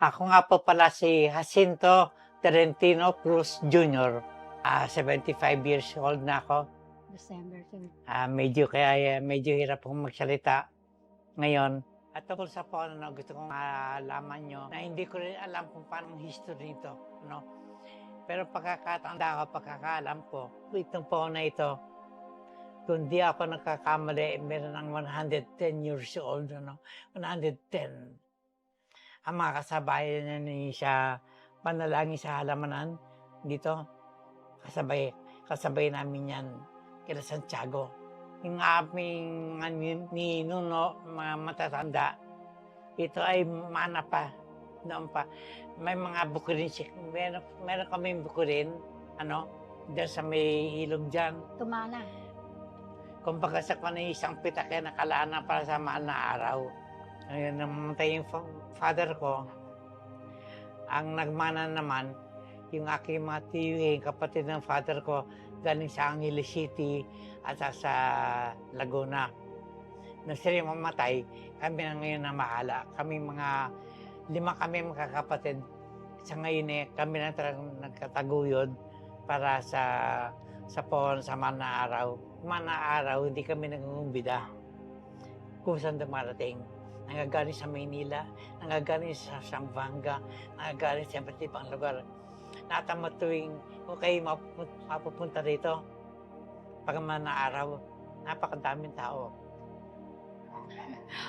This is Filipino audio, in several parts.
Ako nga po pala si Jacinto Terentino Cruz Jr. 75 years old na ako. December 10. Medyo hirap akong magsalita ngayon. At tungkol sa phone, gusto kong malaman nyo na hindi ko rin alam kung paano ang history nito. No? Pero pagkakatanda ko, pagkakaalam ko, itong phone na ito, kung di ako nagkakamali, meron ng 110 years old. 110. Ang mga kasabayan niya sa panalangin sa halamanan dito, kasabay namin yan kila Santiago. Yung aming ninuno, mga matatanda, ito ay mana pa, noon pa. May mga buko rin, meron kaming buko rin, dyan sa may ilog dyan. Tumana. Kumbaga sa kanya isang pitak na nakalaan para sa mahal na araw. Ngayon, namatay yung father ko. Ang nagmana naman, yung aking mga tiyuhin, kapatid ng father ko, galing sa Angeles City at sa Laguna. Nung sila mamatay, kami na ngayon na mahala. Kami lima kami magkakapatid. Sa ngayon kami na talagang nagkataguyod para sa pohon sa mana araw. Mana araw, hindi kami nangungumbida kung saan dumarating. Nangagaling sa Maynila, nangagaling sa Zamboanga, nangagaling sa iba't ibang lugar. Natama tuwing kung kayo mapupunta dito, pag na araw, napakadaming tao.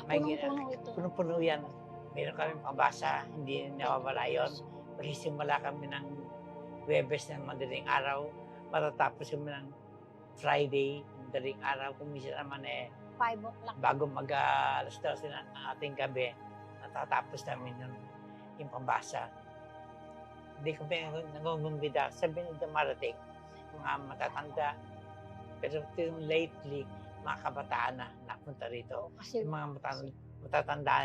Punong-puno ito. Punong-puno yan. Meron kami pabasa, hindi nawawala yun. Magsisimula kami ng Huwebes ng madaling araw, matatapos kami ng Friday, madaling araw. Kung minsan naman 5 o'clock. bago alas 12 ng ating gabi, natatapos namin yung pambasa. Hindi ko nangungumbida. Sabi na dumarating, mga matatanda. Pero lately, mga kabataan na napunta rito. Kasi Yung mga matatanda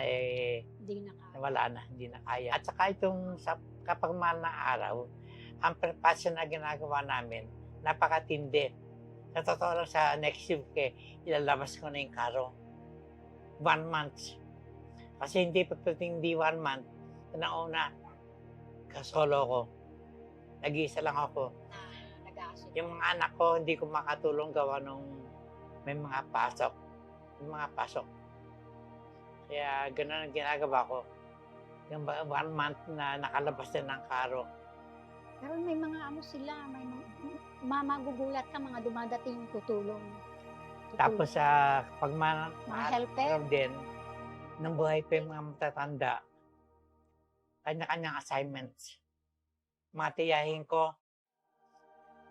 wala na, hindi na kaya. At saka itong kapag mahal na araw, ang preparation na ginagawa namin, napakatindi. Sa totoo lang sa next week, ilalabas ko na yung karo. 1 month. Kasi hindi 1 month. Una, kasolo ko. Nag-iisa lang ako. nag-aasin. Yung mga anak ko, hindi ko makatulong gawa nung may mga pasok. Kaya gano'n ang ginagawa ko. Yung 1 month na nakalabas na ng karo. Pero may mga sila, may magugulat ka, mga dumadating yung tutulong. Tapos pag Mga helper. meron din, nang buhay pa yung mga matatanda, kanya-kanyang assignments. Mga tiyahin ko,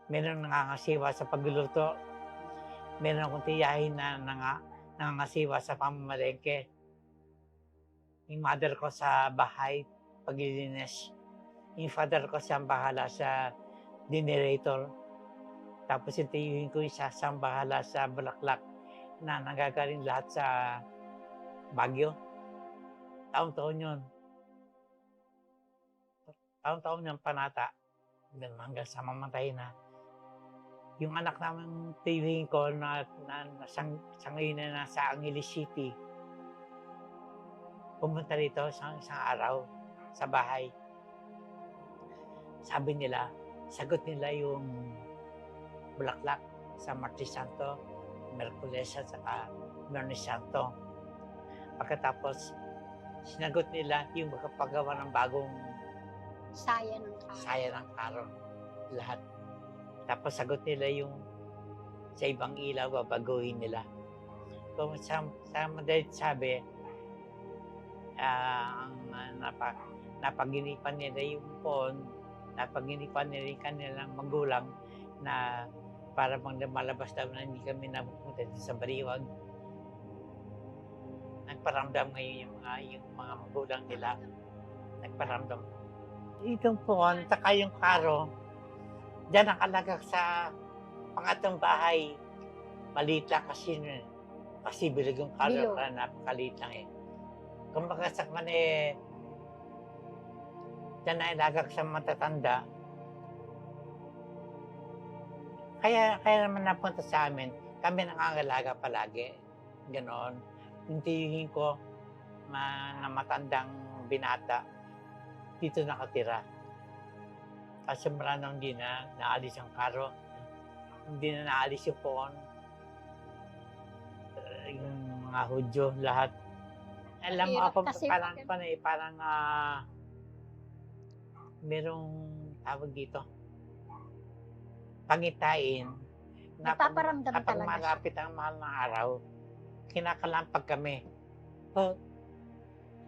meron nangangasiwa sa pagluluto, meron akong tiyahin na nangangasiwa sa pamamalengke. Yung mother ko sa bahay, paglilinis. Yung father ko siyang bahala sa generator. Tapos yung tiyuhin ko siyang bahala sa bulaklak na nagagaling lahat sa Baguio. Taon-taon yun. Taon-taon yung panata. Hanggang sa mamatay na. Yung anak naman tiyuhin ko na sa ngayon na nasa Angeles City, pumunta rito sa isang araw sa bahay. Sabi nila, sagot nila yung bulaklak sa Martes Santo, Merkules at saka Biyernes Santo. Pagkatapos, sinagot nila yung paggawa ng bagong saya ng karo. Lahat. Tapos sagot nila yung sa ibang ilaw, babaguhin nila. Kung sa madalit sabi, napaginipan nila yung phone, napaginipan nila yung kanilang magulang na para bang malabas daw na hindi kami napupunta sa baliwag. Nagparamdam ngayon yung mga magulang nila. Nagparamdam. Itong phone, saka yung karo, dyan nakalagak sa pangatong bahay. Maliit lang kasi bilig yung karo, napakaliit lang Kumbaga sa kanya dyan na ilagak sa matatanda. Kaya naman napunta sa amin, kami nangangalaga palagi. Ganoon. Yung tiyuhin ko, na matandang binata, dito nakatira. Kasi mula nung hindi na naalis ang karo, hindi na naalis yung poon. Yung mga Hudyo, lahat. Alam mo Mahirap ako, kasi parang merong tawag dito, pangitain. Nagpaparamdam Kapag talaga siya. malapit ang mahal na araw, kinakalampag kami. Oh,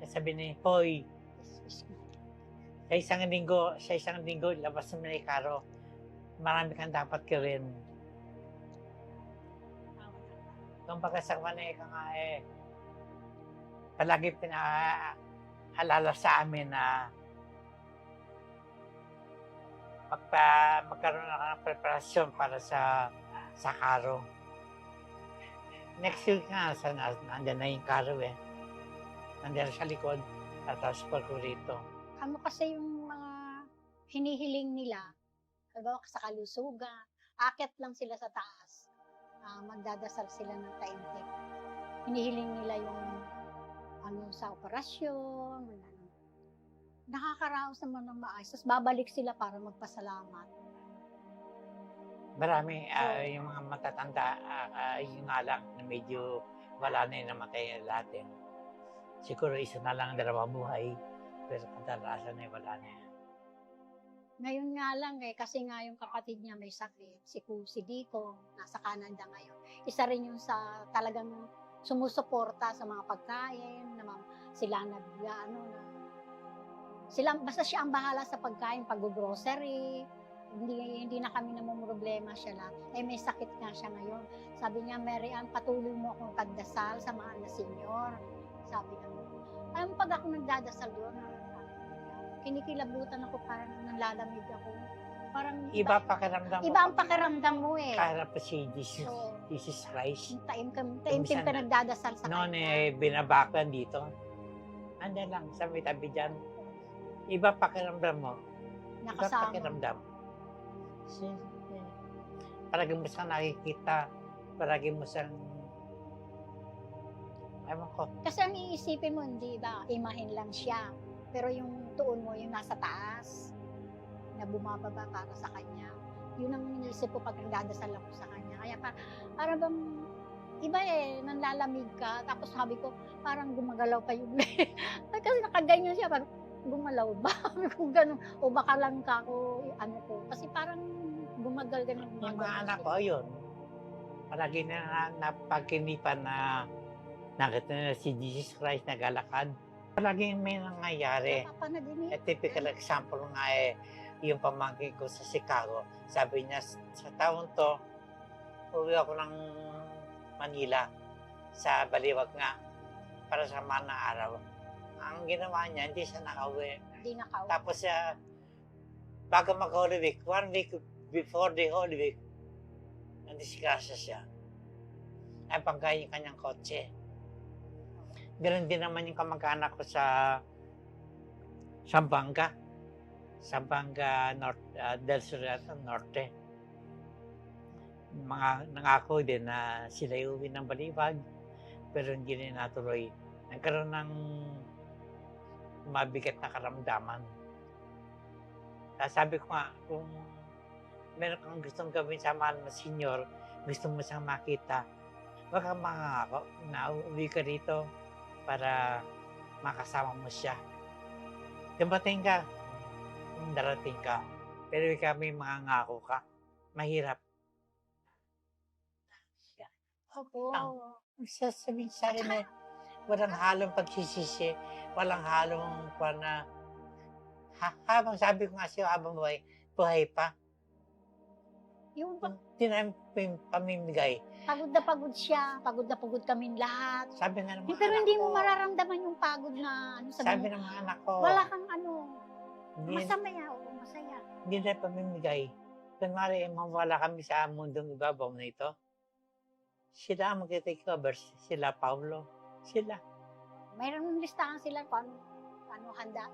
sabi ni, Hoy, sa isang linggo, labas mo na yung karo. Marami kang dapat gawin. Kung pagkasama na ka nga palagi pinaalala sa amin na magkaroon na ng preparasyon para sa karo. Next week nga, nandyan na yung karo Nandyan sa likod, tatransfer ko rito. Ano kasi yung mga hinihiling nila, halimbawa sa kalusugan, akit lang sila sa taas, magdadasal sila ng taimtim. Hinihiling nila yung sa operasyon, nakakaraos naman ng maayos, tapos babalik sila para magpasalamat. Marami, yung mga matatanda, yung nga lang na medyo wala na yung namatay natin. Siguro isa na lang dalawa buhay, pero kadalasan ay wala na. Ngayon nga lang kasi nga yung kapatid niya may sakit, si Dico, nasa Canada ngayon. Isa rin yung sa talagang sumusuporta sa mga pagkain, sila basta siya ang bahala sa pagkain, pag-grocery, hindi na kami namumroblema siya lang. May sakit nga siya ngayon. Sabi niya, Mary Ann, patuloy mo akong pagdasal sa mahal na senyor. Sabi niya, alam mo, pag ako nagdadasal doon, kinikilabutan ako, parang nanlalamig ako. Parang Iba pakiramdam mo. Iba ang pakiramdam mo Kaharap po si Jesus Christ. Taimtim ka nagdadasal sa Noon kanya. binabakan dito. Ano lang, sa may tabi dyan. Iba pakiramdam mo. Iba Nakasama. pakiramdam. Palagi mo siyang nakikita. Palagi mo siyang ewan ko. Kasi ang iisipin mo, hindi ba, imahin lang siya. Pero yung tuon mo, yung nasa taas, na bumababa para sa kanya. Yun ang iniisip ko pag nagdadasal ako sa kanya. Kaya para bang, iba nanlalamig ka. Tapos sabi ko, parang gumagalaw pa yung kasi nakaganyan siya, parang gumalaw ba? Kung gano'n. O baka lang ka ko, Kasi parang gumagal-ganon. Yung mga anak ko, yun. Palagi na napagkinipan na nakita na si Jesus Christ nagalakad. Palaging may nangyayari. Typical example nga yung pamangkin ko sa Chicago. Sabi niya, sa taon to, uwi ako ng Manila sa Baliwag nga para sa mahal na araw. Ang ginawa niya, hindi siya nakauwi. Hindi nakauwi. Tapos bago mag-Holy Week, 1 week before the Holy Week, nandisgrasya siya. Ay pangkain yung kanyang kotse. Ganoon din naman yung kamag-anak ko sa Zamboanga. Zamboanga del Sur Norte. Nangako din na sila iuwi ng Baliwag, pero hindi na natuloy. Nagkaroon ng mabigat na karamdaman. Sabi ko nga, kung meron kang gustong gawin sa mahal na senyor, gusto mo siyang makita, wag kang mangako na uwi ka rito para makasama mo siya. Dumating ka, darating ka, pero kami mangangako ka, mahirap. Opo. Sasabihin sa akin na walang halong pagsisisi, walang halong habang sabi ko nga siya, habang buhay pa. Yung Hindi namin pamimigay. pagod na pagod kaming lahat. Sabi nga ng mga Pero anak hindi mo ko, mararamdaman yung pagod na sabi ng mga anak ko, wala kang hindi masaya. na pamimigay. Kunwari, mawala kami sa mundong ibabaw na ito. Sila ang mag-take over. Sila, Paulo. Sila. Mayroon listahan sila kung ano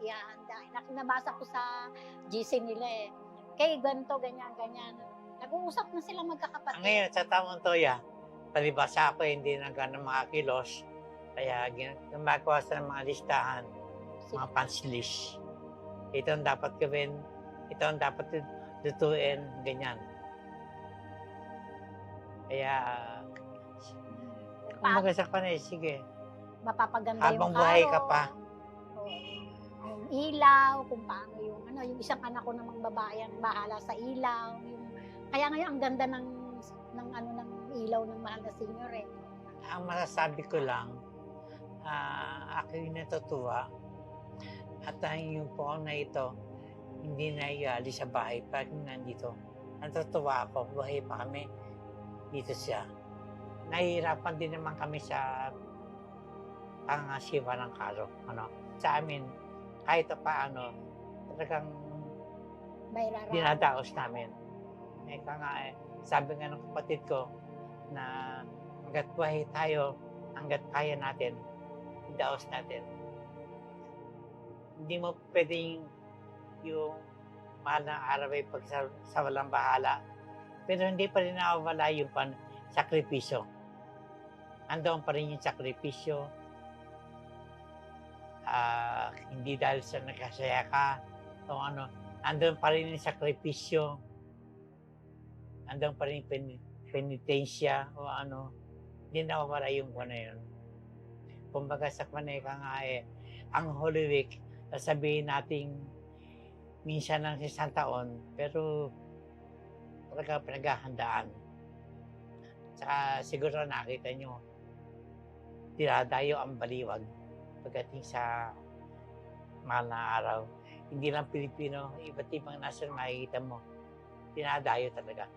ihahanda. Nakinabasa ko sa GC nila Kaya ganito, ganyan. Nag-uusap na sila magkakapatid. Ngayon, sa taong to, palibasa ako, hindi na gano'ng mga kilos. Kaya gumagawa sa mga listahan, mga punch list. ito ang dapat gawin, ito ang dapat lutuin, ganyan. Kaya, Pa- kumbaga sa kanila, sige, Mapapaganda habang yung buhay ka karo. pa. Oo. Yung ilaw, kung paano yung isang anak ko namang babae ang bahala sa ilaw. Kaya ngayon ang ganda ng ilaw ng Mahal na Senior eh. Ang masasabi ko lang, ako yung natutuwa at yung phone na ito, hindi na ialis sa bahay pag nandito. Natutuwa ako, buhay pa kami, dito siya. Nahihirapan din naman kami sa pangasiwa ng karo. Sa amin, kahit paano, talagang Bayrara. dinadaos namin. Sabi nga ng kapatid ko na hanggat buhay tayo, hanggat kaya natin, idaos natin. Hindi mo pwedeng yung mahal na araw ay sa walang bahala. Pero hindi pa rin nawawala yung sakripisyo. Andoon pa rin yung sakripisyo. Hindi dahil sa nakasaya ka o andun pa rin yung sakripisyo. Andun pa rin yung penitensya o hindi nawawala yung yun. Kumbaga sa kanila nga ang Holy Week, sasabihin natin minsan lang sa isang taon, pero talaga pinaghahandaan. Saka siguro nakita nyo, dinadayo ang baliwag pagdating sa mahal na araw. Hindi lang Pilipino, iba't ibang nation makikita mo. Dinadayo talaga.